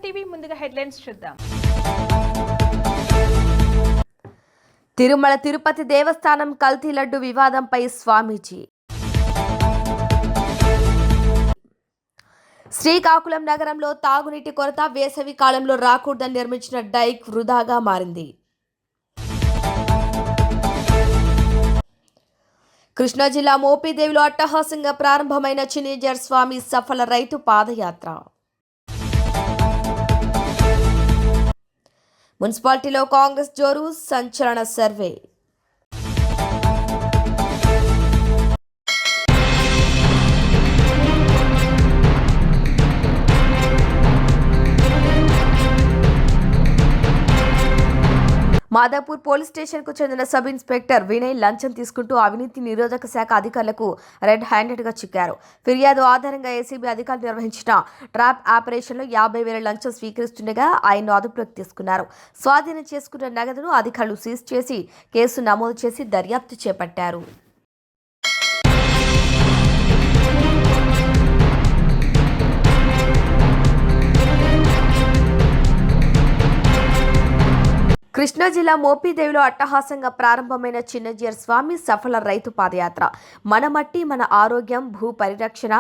TV ముందుగా headlines చూద్దాం. తిరుమల తిరుపతి దేవస్థానం కల్తీ లడ్డు వివాదంపై స్వామీజీ. శ్రీకాకుళం నగరంలో తాగునీటి కొరత, వేసవి కాలంలో రాకూడదని నిర్మించిన డైక్ వృధాగా మారింది. కృష్ణా జిల్లా మోపిదేవిలో అట్టహాసంగా ప్రారంభమైన చిన్నజీయర్ స్వామి సఫల రైతు పాదయాత్ర. మున్సిపాలిటీలో కాంగ్రెస్ జోరు, సంచలన సర్వే. మాదాపూర్ పోలీస్ స్టేషన్కు చెందిన సబ్ ఇన్స్పెక్టర్ వినయ్ లంచం తీసుకుంటూ అవినీతి నిరోధక శాఖ అధికారులకు రెడ్ హ్యాండెడ్గా చిక్కారు. ఫిర్యాదు ఆధారంగా ఏసీబీ అధికారులు నిర్వహించిన ట్రాప్ ఆపరేషన్లో 50,000 లంచం స్వీకరిస్తుండగా ఆయన్ను అదుపులోకి తీసుకున్నారు. స్వాధీనం చేసుకున్న నగదును అధికారులు సీజ్ చేసి కేసు నమోదు చేసి దర్యాప్తు చేపట్టారు. కృష్ణా జిల్లా మోపిదేవిలో అట్టహాసంగా ప్రారంభమైన చిన్నజీయర్ స్వామి సఫల రైతు పాదయాత్ర. మన మట్టి మన ఆరోగ్యం, భూ పరిరక్షణ,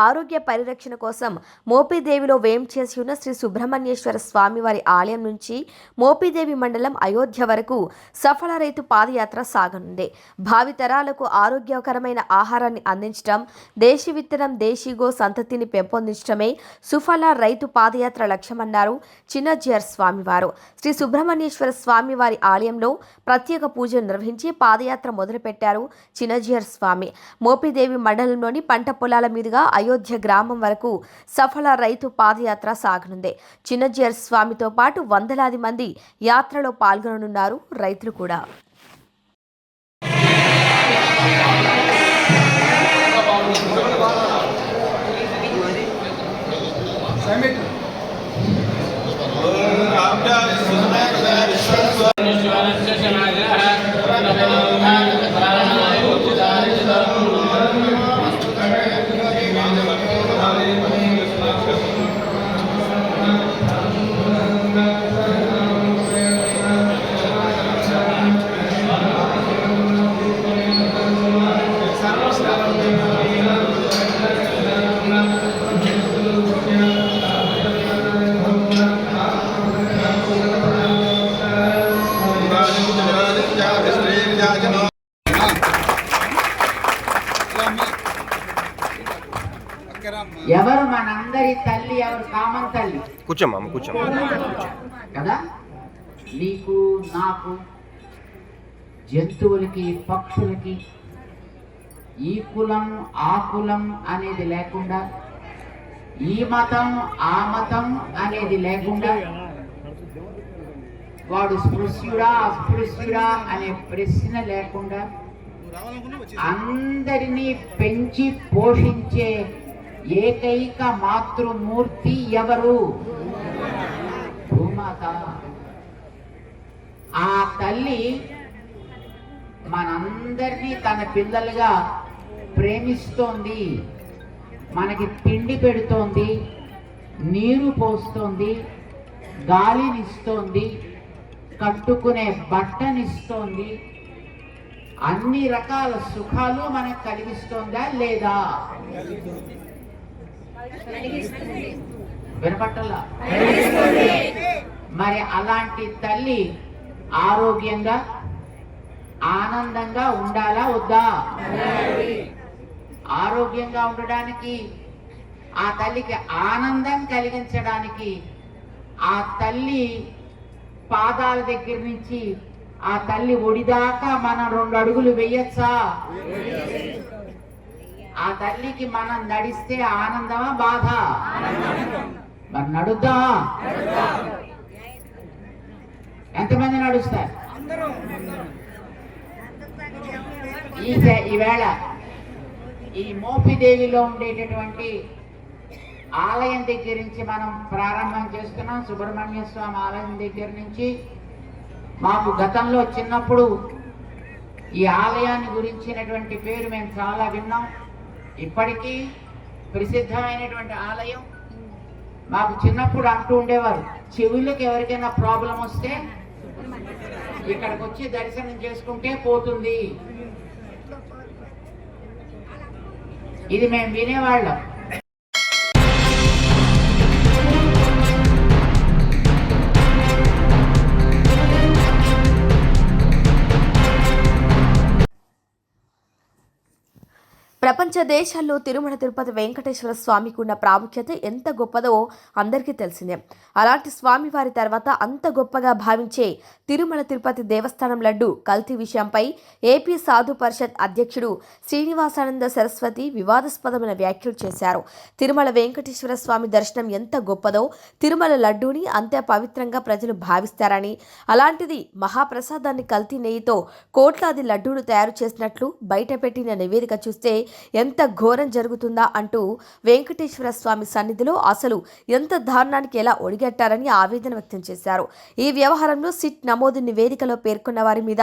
ఆరోగ్య పరిరక్షణ కోసం మోపిదేవిలో వేంచేసి ఉన్న శ్రీ సుబ్రహ్మణ్యేశ్వర స్వామి వారి ఆలయం నుంచి మోపిదేవి మండలం అయోధ్య వరకు సఫల రైతు పాదయాత్ర సాగనుంది. భావితరాలకు ఆరోగ్యకరమైన ఆహారాన్ని అందించడం, దేశీ విత్తనం దేశీగో సంతతిని పెంపొందించడమే సుఫల రైతు పాదయాత్ర లక్ష్యమన్నారు చిన్నజీయర్ స్వామివారు. శ్రీ సుబ్రహ్మణ్యేశ్వర స్వామివారి ఆలయంలో ప్రత్యేక పూజలు నిర్వహించి పాదయాత్ర మొదలుపెట్టారు చిన్నజీయర్ స్వామి. మోపిదేవి మండలంలోని పంట పొలాల మీదుగా అయోధ్య గ్రామం వరకు సఫల రైతు పాదయాత్ర సాగనుంది. చిన్నజీయర్ స్వామితో పాటు వందలాది మంది యాత్రలో పాల్గొననున్నారు రైతులు కూడా. ఎవరు మనందరి తల్లి? ఎవరు? కామన్ తల్లి. కూర్చోమ్మా కదా. నీకు నాకు జంతువులకి పక్షులకి ఈ కులం ఆ కులం అనేది లేకుండా, ఈ మతం ఆ మతం అనేది లేకుండా, వాడు స్పృశ్యుడా అస్పృశ్యుడా అనే ప్రశ్న లేకుండా అందరినీ పెంచి పోషించే ఏకైక మాతృమూర్తి ఎవరు? భూమాత. ఆ తల్లి మనందరినీ తన పిల్లలుగా ప్రేమిస్తోంది, మనకి తిండి పెడుతోంది, నీరు పోస్తోంది, గాలినిస్తోంది, కట్టుకునే బట్టనిస్తోంది, అన్ని రకాల సుఖాలు మనకు కలిగిస్తోందా లేదా? వినపట్టలా? మరి అలాంటి తల్లి ఆరోగ్యంగా ఆనందంగా ఉండాలా వద్దా? ఆరోగ్యంగా ఉండడానికి, ఆ తల్లికి ఆనందం కలిగించడానికి ఆ తల్లి పాదాల దగ్గర నుంచి ఆ తల్లి ఒడిదాకా మనం 2 అడుగులు వేయచ్చా? ఆ తల్లికి మనం నడిస్తే ఆనందమా బాధ? మరి నడుద్దా? ఎంతమంది నడుస్తారు? ఈవేళ ఈ మోపిదేవిలో ఉండేటటువంటి ఆలయం దగ్గర నుంచి మనం ప్రారంభం చేస్తున్నాం. సుబ్రహ్మణ్య స్వామి ఆలయం దగ్గర నుంచి మాకు గతంలో చిన్నప్పుడు ఈ ఆలయాన్ని గురించినటువంటి పేరు మేము చాలా విన్నాం. ఇప్పటికీ ప్రసిద్ధమైనటువంటి ఆలయం. మాకు చిన్నప్పుడు అంటూ ఉండేవారు, చెవులకు ఎవరికైనా ప్రాబ్లం వస్తే ఇక్కడికి వచ్చి దర్శనం చేసుకుంటే పోతుంది. ఇది మేము వినేవాళ్ళం. ప్రపంచ దేశాల్లో తిరుమల తిరుపతి వెంకటేశ్వర స్వామికి ఉన్న ప్రాముఖ్యత ఎంత గొప్పదో అందరికీ తెలిసిందే. అలాంటి స్వామివారి తర్వాత అంత గొప్పగా భావించే తిరుమల తిరుపతి దేవస్థానం లడ్డు కల్తీ విషయంపై ఏపీ సాధు పరిషత్ అధ్యక్షుడు శ్రీనివాసానంద సరస్వతి వివాదాస్పదమైన వ్యాఖ్యలు చేశారు. తిరుమల వెంకటేశ్వర స్వామి దర్శనం ఎంత గొప్పదో తిరుమల లడ్డూని అంతే పవిత్రంగా ప్రజలు భావిస్తారని, అలాంటిది మహాప్రసాదాన్ని కల్తీ నెయ్యితో కోట్లాది లడ్డూలు తయారు చేసినట్లు బయటపెట్టిన నివేదిక చూస్తే ఎంత ఘోరం జరుగుతుందా అంటూ వెంకటేశ్వర స్వామి సన్నిధిలో అసలు ఎంత దారుణానికి ఎలా ఒడిగట్టారని ఆవేదన వ్యక్తం చేశారు. ఈ వ్యవహారంలో సిట్ నమోదు నివేదికలో పేర్కొన్న వారి మీద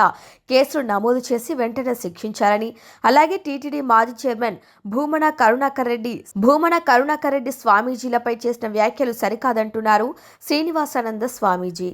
కేసులు నమోదు చేసి వెంటనే శిక్షించారని, అలాగే టీటీడీ మాజీ చైర్మన్ భూమన కరుణాకర్ రెడ్డి స్వామీజీలపై చేసిన వ్యాఖ్యలు సరికాదంటున్నారు శ్రీనివాసానంద స్వామీజీ.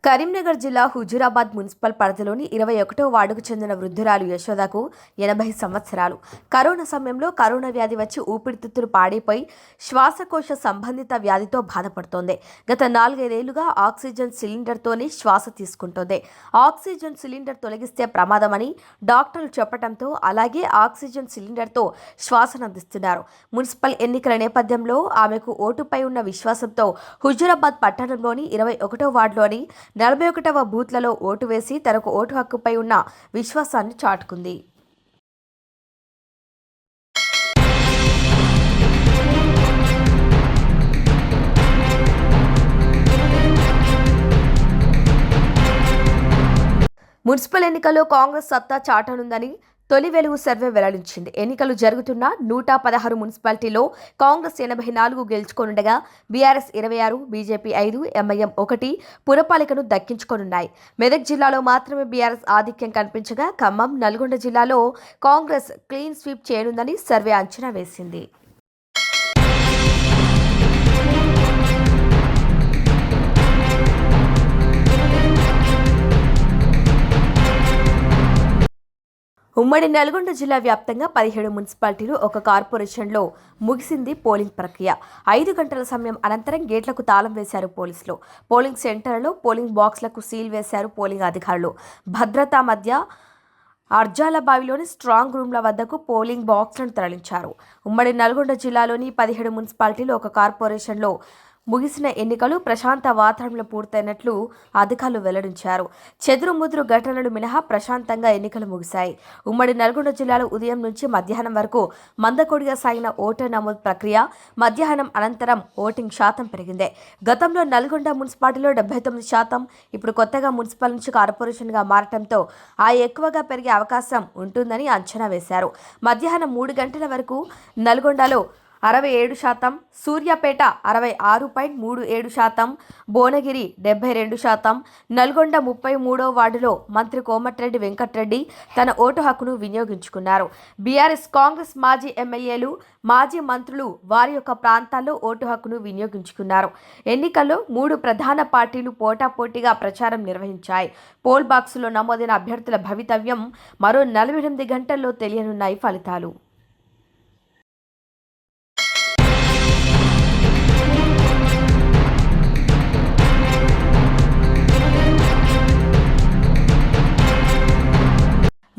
కరీంనగర్ జిల్లా హుజూరాబాద్ మున్సిపల్ పరిధిలోని 21వ వార్డుకు చెందిన వృద్ధురాలు యశోదకు 80 సంవత్సరాలు. కరోనా సమయంలో కరోనా వ్యాధి వచ్చి ఊపిరితిత్తులు పాడైపోయి శ్వాసకోశ సంబంధిత వ్యాధితో బాధపడుతోంది. గత 4-5 ఏళ్లుగా ఆక్సిజన్ సిలిండర్తోనే శ్వాస తీసుకుంటోంది. ఆక్సిజన్ సిలిండర్ తొలగిస్తే ప్రమాదమని డాక్టర్లు చెప్పడంతో అలాగే ఆక్సిజన్ సిలిండర్తో శ్వాసనందిస్తున్నారు. మున్సిపల్ ఎన్నికల నేపథ్యంలో ఆమెకు ఓటుపై ఉన్న విశ్వాసంతో హుజూరాబాద్ పట్టణంలోని 21వ వార్డులోని 41వ బూత్లలో ఓటు వేసి తనకు ఓటు హక్కుపై ఉన్న విశ్వాసాన్ని చాటుకుంది. మున్సిపల్ ఎన్నికల్లో కాంగ్రెస్ సత్తా చాటనుందని తొలి వెలుగు సర్వే వెల్లడించింది. ఎన్నికలు జరుగుతున్న 116 మున్సిపాలిటీలో కాంగ్రెస్ 84 గెలుచుకోనుండగా బీఆర్ఎస్ 26, బీజేపీ 5, ఎంఐఎం 1 పురపాలికను దక్కించుకోనున్నాయి. మెదక్ జిల్లాలో మాత్రమే బీఆర్ఎస్ ఆధిక్యం కనిపించగా ఖమ్మం, నల్గొండ జిల్లాలో కాంగ్రెస్ క్లీన్ స్వీప్ చేయనుందని సర్వే అంచనా వేసింది. ఉమ్మడి నల్గొండ జిల్లా వ్యాప్తంగా 17 మున్సిపాలిటీలు, ఒక కార్పొరేషన్లో ముగిసింది పోలింగ్ ప్రక్రియ. 5 గంటల సమయం అనంతరం గేట్లకు తాళం వేశారు పోలీసులు. పోలింగ్ సెంటర్లలో పోలింగ్ బాక్స్లకు సీల్ వేశారు పోలింగ్ అధికారులు. భద్రతా మధ్య అర్జాలబావిలోని స్ట్రాంగ్ రూమ్ల వద్దకు పోలింగ్ బాక్స్లను తరలించారు. ఉమ్మడి నల్గొండ జిల్లాలోని 17 మున్సిపాలిటీలు, ఒక కార్పొరేషన్లో ముగిసిన ఎన్నికలు ప్రశాంత వాతావరణంలో పూర్తయినట్లు అధికారులు వెల్లడించారు. చెదురుముదురు ఘటనలు మినహా ప్రశాంతంగా ఎన్నికలు ముగిశాయి. ఉమ్మడి నల్గొండ జిల్లాలో ఉదయం నుంచి మధ్యాహ్నం వరకు మందకొడిగా సాగిన ఓటర్ నమోదు ప్రక్రియ, మధ్యాహ్నం అనంతరం ఓటింగ్ శాతం పెరిగింది. గతంలో నల్గొండ మున్సిపాలిటీలో 79%, ఇప్పుడు కొత్తగా మున్సిపల్ నుంచి కార్పొరేషన్గా మారటంతో ఎక్కువగా పెరిగే అవకాశం ఉంటుందని అంచనా వేశారు. మధ్యాహ్నం 3 గంటల వరకు నల్గొండలో 67%, సూర్యాపేట 66.37%, భువనగిరి 72%, నల్గొండ 33వ వార్డులో మంత్రి కోమటిరెడ్డి వెంకటరెడ్డి తన ఓటు హక్కును వినియోగించుకున్నారు. బీఆర్ఎస్, కాంగ్రెస్ మాజీ ఎమ్మెల్యేలు, మాజీ మంత్రులు వారి యొక్క ప్రాంతాల్లో ఓటు హక్కును వినియోగించుకున్నారు. ఎన్నికల్లో 3 ప్రధాన పార్టీలు పోటాపోటీగా ప్రచారం నిర్వహించాయి. పోల్ బాక్సులో నమోదైన అభ్యర్థుల భవితవ్యం మరో 48 గంటల్లో తెలియనున్నాయి ఫలితాలు.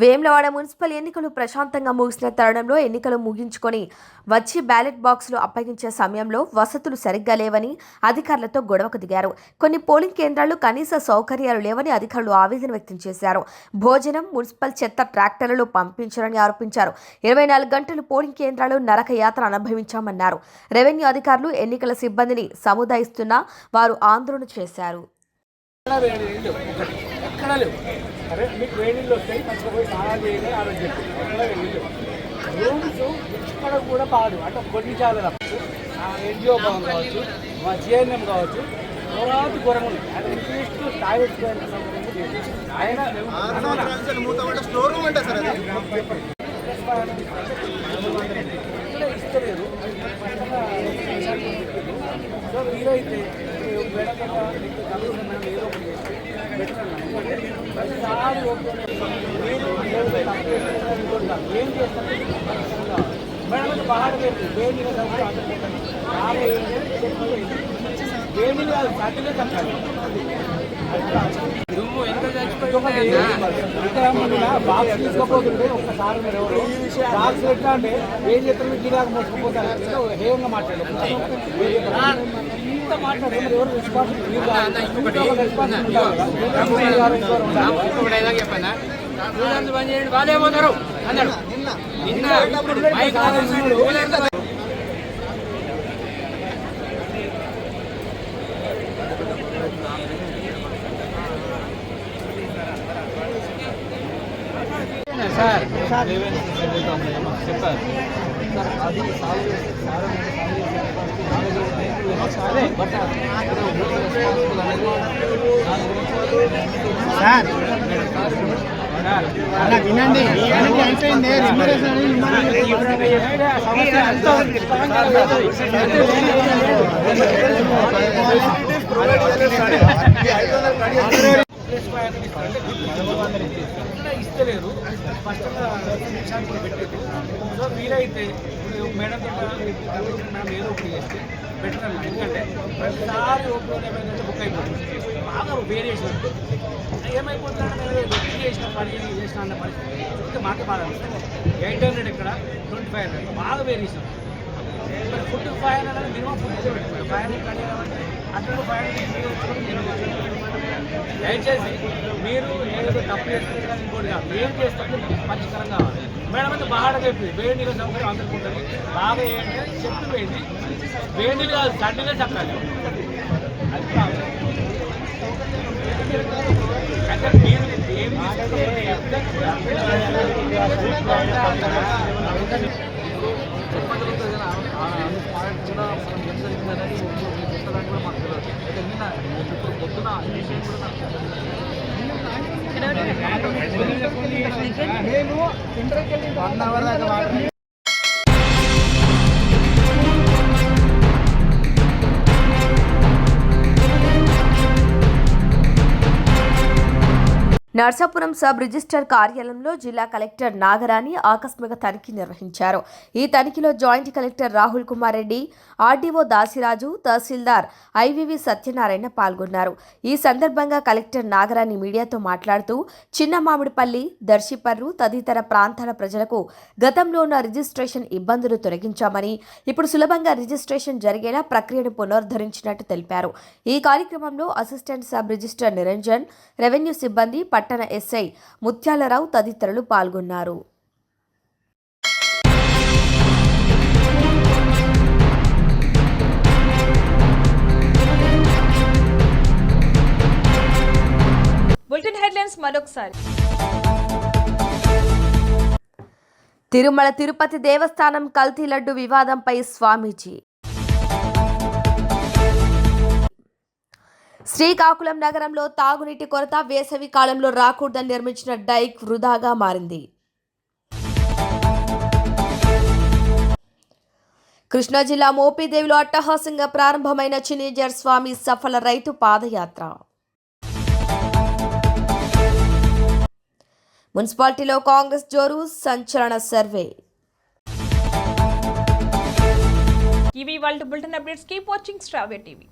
వేములవాడ మున్సిపల్ ఎన్నికలు ప్రశాంతంగా ముగిసిన తరుణంలో ఎన్నికలు ముగించుకొని వచ్చి బ్యాలెట్ బాక్సులు అప్పగించే సమయంలో వసతులు సరిగ్గా లేవని అధికారులతో గొడవకు దిగారు. కొన్ని పోలింగ్ కేంద్రాల్లో కనీస సౌకర్యాలు లేవని అధికారులు ఆవేదన వ్యక్తం చేశారు. భోజనం, మున్సిపల్ చెత్త ట్రాక్టర్లలో పంపించారని ఆరోపించారు. 24 గంటలు పోలింగ్ కేంద్రాలు నరక యాత్ర అనుభవించామన్నారు. రెవెన్యూ అధికారులు ఎన్నికల సిబ్బందిని సముదాయిస్తున్నా వారు ఆందోళన చేశారు. అరే మీకు వేడిళ్ళు వస్తాయి, మంచిగా పోయి స్నానాలు చేయాలి, ఆరోగ్యం రూమ్స్ ఇక్కడ కూడా పాడు అంటే కొన్ని చాలా ఎన్జిఓ భవన్ కావచ్చు, మా జిఎన్ఎం కావచ్చు, ఘోరాతి ఘోరంగా ఉంది. ఆయన ఇంట్రెస్ట్ స్థాయి పెట్టుకోవాలని ఆయన ఇస్తలేరు. సో వీలైతే మేడం మనం ఏదో ఒకటి చేస్తే బెటర్. ప్రతిసారి మీరు ఏం చేస్తారు మేడం బాగా వేడి వేడి కాదు కట్టిగా తప్పాలి. నువ్వు ఎంత బాక్స్ తీసుకోపోతుంటే ఒక్కసారి బాక్స్ ఎట్లా అంటే ఏం చెప్తారు గిరాకు మోసుకుపోతారు హేయంగా మాట్లాడారు. ఇంత మాట్లాడారు ఎవరు వాళ్ళే పోతారు అన్నాడు. సార్ చెప్పారు సార్ అది సార్ అలా వినండి అయిపోయింది. ఇస్తలేరు స్పష్టంగా పెట్టేది. సో వీలైతే ఇప్పుడు మేడం మనం ఏదో ఒకటి చేస్తే బెటర్ అన్న. ఎందుకంటే ప్రతిసారి ఓపెన్ ఏమైందంటే బుక్ అయిపోతుంది. బాగా వేరియేషన్ ఏమైపోతుందంటే బుక్ చేసిన పని చేసిన అన్న పరిస్థితి ఇంకా మాకే బాగా అనిపిస్తుంది. 800 ఇక్కడ 2500 బాగా వేరియేషన్. మరి ఫుడ్ 500 మినిమం ఫుడ్ పెట్టుకోవాలి. 500 అంటే అక్కడ 500 దయచేసి మీరు ఏదో తప్పు చేస్తారు కానీ ఇంకోటి కాదు ఏం చేస్తారు పరిష్కారం కావాలి. మేడం అయితే బాగా చెప్పి వేడి నీళ్ళ సౌకర్యం అందరికీ ఉంటుంది. బాగా ఏంటంటే చెట్టు వేడి వేడి నీళ్ళు కాదు చండిగా చెప్పాలి. అది కావాలి. అంటే మీరు ఏం మేము 1 అవర్ దాకా వాటర్ నర్సాపురం సబ్ రిజిస్టర్ కార్యాలయంలో జిల్లా కలెక్టర్ నాగరాణి ఆకస్మిక తనిఖీ నిర్వహించారు. ఈ తనిఖీలో joint collector Rahul Kumar Reddy, RDO Dasiraju, తహసీల్దార్ ఐవివి సత్యనారాయణ పాల్గొన్నారు. ఈ సందర్భంగా కలెక్టర్ నాగరాణి మీడియాతో మాట్లాడుతూ చిన్న మామిడిపల్లి, దర్శిపర్రు తదితర ప్రాంతాల ప్రజలకు గతంలో ఉన్న రిజిస్ట్రేషన్ ఇబ్బందులు తొలగించామని ఇప్పుడు సులభంగా రిజిస్ట్రేషన్ జరిగేలా ప్రక్రియను పునరుద్ధరించినట్టు తెలిపారు. ఈ కార్యక్రమంలో assistant sub register Niranjan, revenue సిబ్బంది, పట్టణ ఎస్ఐ ముత్యాలరావు తదితరులు పాల్గొన్నారు. బులెటిన్ హెడ్లైన్స్ మరొకసారి. తిరుమల తిరుపతి దేవస్థానం కల్తీ లడ్డు వివాదంపై స్వామీజీ. శ్రీకాకుళం నగరంలో తాగునీటి కొరత, వేసవి కాలంలో రాకూడదని నిర్మించిన డైక్ వృధాగా మారింది. కృష్ణా జిల్లా మోపిదేవిలో అట్టహాసంగా ప్రారంభమైన చినేజర్ స్వామి సఫల రైతు పాదయాత్ర. మున్సిపాలిటీలో కాంగ్రెస్ జోరు, సంచలన సర్వే. ఇవి వాళ్ళ బులెటిన్ అప్డేట్స్. కీప్ వాచింగ్ శ్రావ్య టీవీ.